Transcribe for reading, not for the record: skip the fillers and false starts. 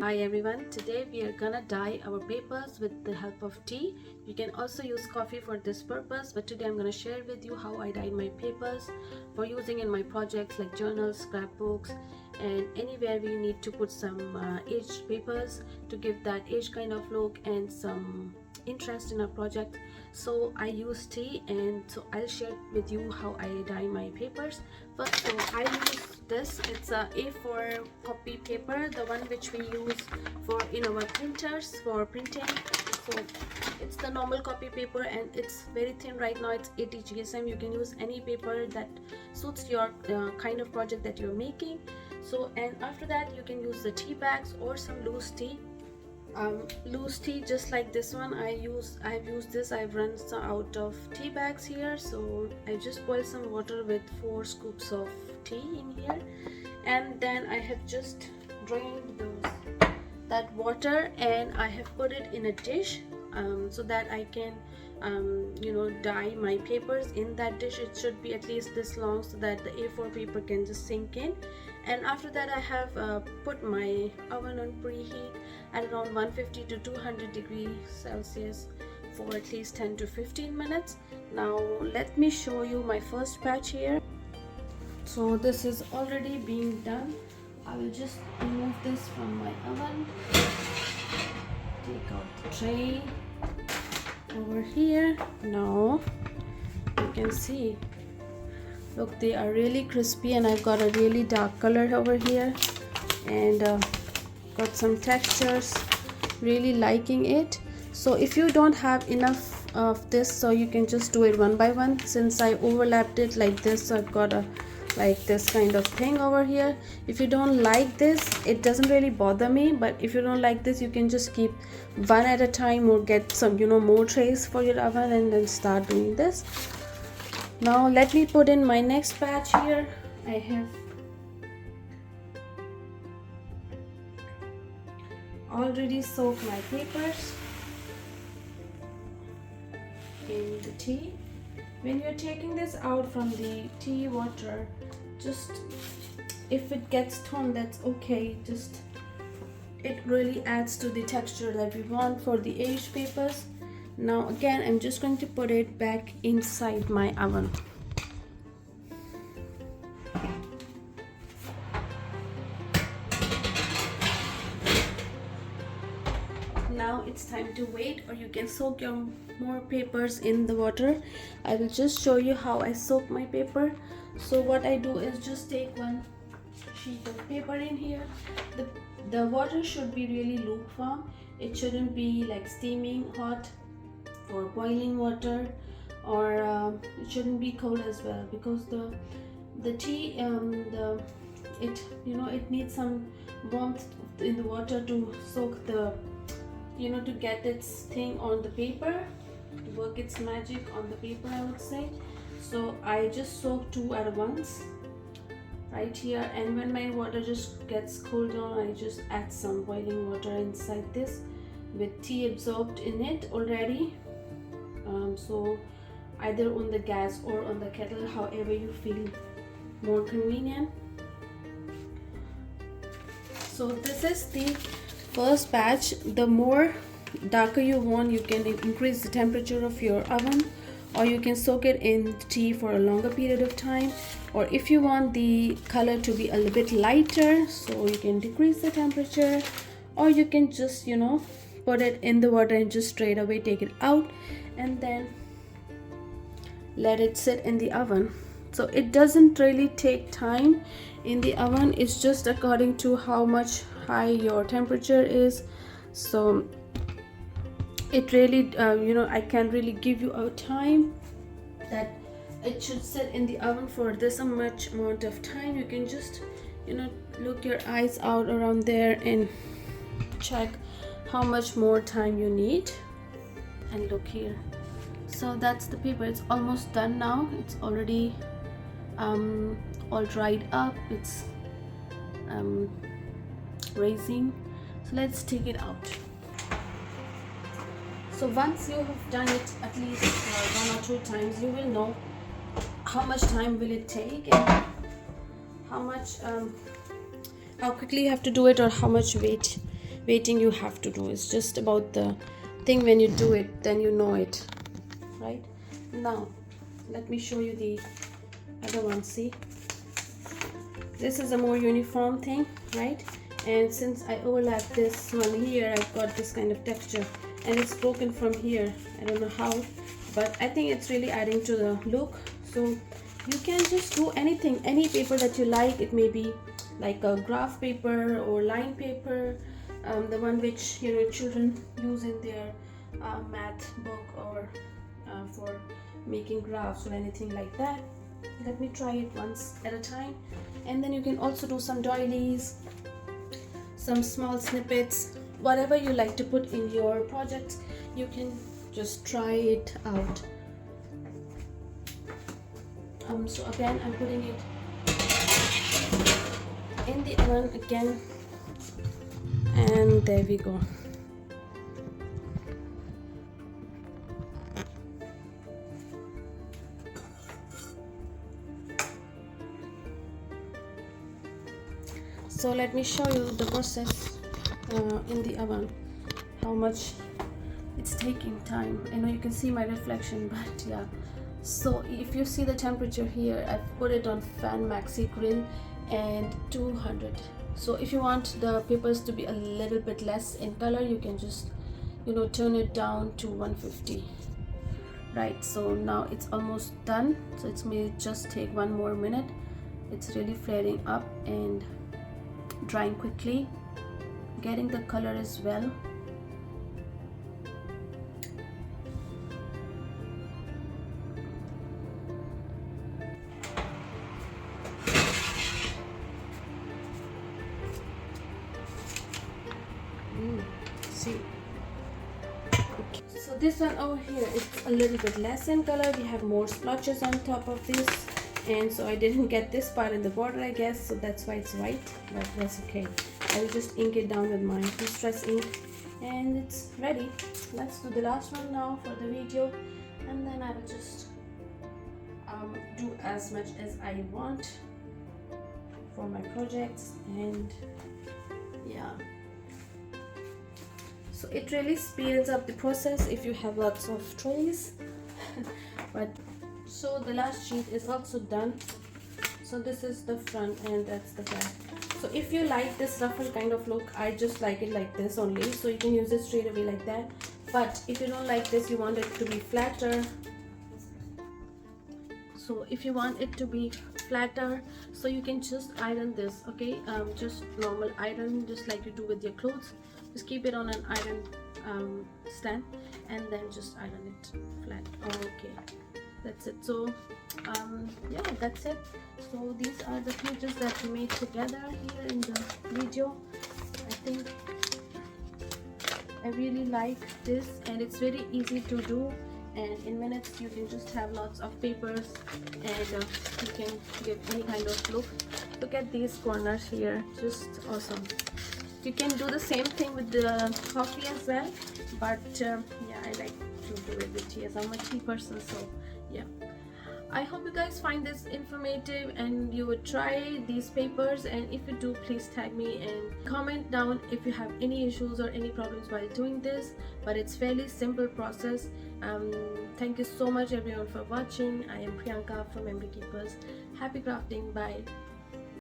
Hi everyone, today we are gonna dye our papers with the help of tea. You can also use coffee for this purpose, but today I'm gonna share with you how I dye my papers for using in my projects like journals, scrapbooks, and anywhere we need to put some aged papers to give that aged kind of look and some interest in our project. So I use tea, and so I'll share with you how I dye my papers. First, so I use this. It's a A4 copy paper, the one which we use for in our printers for printing. So it's the normal copy paper and it's very thin. Right now it's 80 GSM. You can use any paper that suits your kind of project that you're making. So, and after that you can use the tea bags or some loose tea. Loose tea just like this one. I've used this. I've run some out of tea bags here, so I just boil some water with 4 scoops of tea in here, and then I have just drained that water and I have put it in a dish so that I can dye my papers in that dish. It should be at least this long so that the A4 paper can just sink in. And after that I have put my oven on preheat at around 150 to 200 degrees Celsius for at least 10 to 15 minutes. Now let me show you my first batch here. So this is already being done. I will just remove this from my oven, take out the tray over here. Now you can see, look, they are really crispy and I've got a really dark color over here and got some textures, really liking it. So if you don't have enough of this, so you can just do it one by one. Since I overlapped it like this, so I've got a like this kind of thing over here. If you don't like this, it doesn't really bother me, but if you don't like this, you can just keep one at a time or get some more trays for your oven and then start doing this. Now let me put in my next batch here. I have already soaked my papers in the tea. When you're taking this out from the tea water, just if it gets toned, that's okay. Just it really adds to the texture that we want for the aged papers. Now again, I'm just going to put it back inside my oven. Now it's time to wait, or you can soak your more papers in the water. I will just show you how I soak my paper. So what I do is just take one sheet of paper in here. The water should be really lukewarm. It shouldn't be like steaming hot or boiling water, or it shouldn't be cold as well, because the tea it needs some warmth in the water to soak the to get its thing on the paper, to work its magic on the paper, I would say. So I just soak 2 at once right here, and when my water just gets cooled down, I just add some boiling water inside this with tea absorbed in it already. So either on the gas or on the kettle, however you feel more convenient. So this is the first batch. The more darker you want, you can increase the temperature of your oven, or you can soak it in tea for a longer period of time. Or if you want the color to be a little bit lighter, so you can decrease the temperature, or you can just put it in the water and just straight away take it out and then let it sit in the oven. So it doesn't really take time in the oven. It's just according to how much high your temperature is. So it really I can't really give you a time that it should sit in the oven for this much amount of time. You can just look your eyes out around there and check how much more time you need. And look here, so that's the paper. It's almost done now. It's already all dried up. It's raising. So let's take it out. So once you have done it at least 1 or 2 times, you will know how much time will it take and how quickly you have to do it, or how much weight waiting you have to do. It's just about the thing. When you do it, then you know it, right? Now let me show you the other one. See, this is a more uniform thing, right? And since I overlap this one here, I've got this kind of texture, and it's broken from here. I don't know how, but I think it's really adding to the look. So you can just do anything, any paper that you like. It may be like a graph paper or line paper, the one which children use in their math book, or for making graphs or anything like that. Let me try it once at a time. And then you can also do some doilies, some small snippets, whatever you like to put in your projects. You can just try it out. So again, I'm putting it in the oven again, and there we go. So let me show you the process in the oven, how much it's taking time. I know you can see my reflection, but yeah. So if you see the temperature here, I've put it on fan maxi grill and 200. So if you want the papers to be a little bit less in color, you can just turn it down to 150. Right, so now it's almost done. So it may just take 1 more minute. It's really flaring up and drying quickly, getting the color as well. See, okay. So this one over here, it's a little bit less in color. We have more splotches on top of this, and so I didn't get this part in the border, I guess, so that's why it's white, but that's okay. I will just ink it down with my distress ink, and it's ready. Let's do the last one now for the video, and then I will just do as much as I want for my projects. And yeah, so it really speeds up the process if you have lots of trays. But so the last sheet is also done. So this is the front and that's the back. So if you like this ruffle kind of look, I just like it like this only, so you can use it straight away like that. But if you don't like this, you want it to be flatter, so if you want it to be flatter, so you can just iron this, okay? Just normal iron, just like you do with your clothes. Just keep it on an iron stand, and then just iron it flat. Okay, that's it. So yeah, that's it. So these are the pages that we made together here in the video. I think I really like this, and it's very easy to do, and in minutes you can just have lots of papers, and you can give any kind of look. Look at these corners here, just awesome. You can do the same thing with the coffee as well, but yeah, I like to do it with tea as I'm a tea person. So yeah, I hope you guys find this informative and you would try these papers, and if you do, please tag me and comment down if you have any issues or any problems while doing this. But it's fairly simple process. Thank you so much everyone for watching. I am Priyanka from Memory Keepers. Happy crafting. Bye.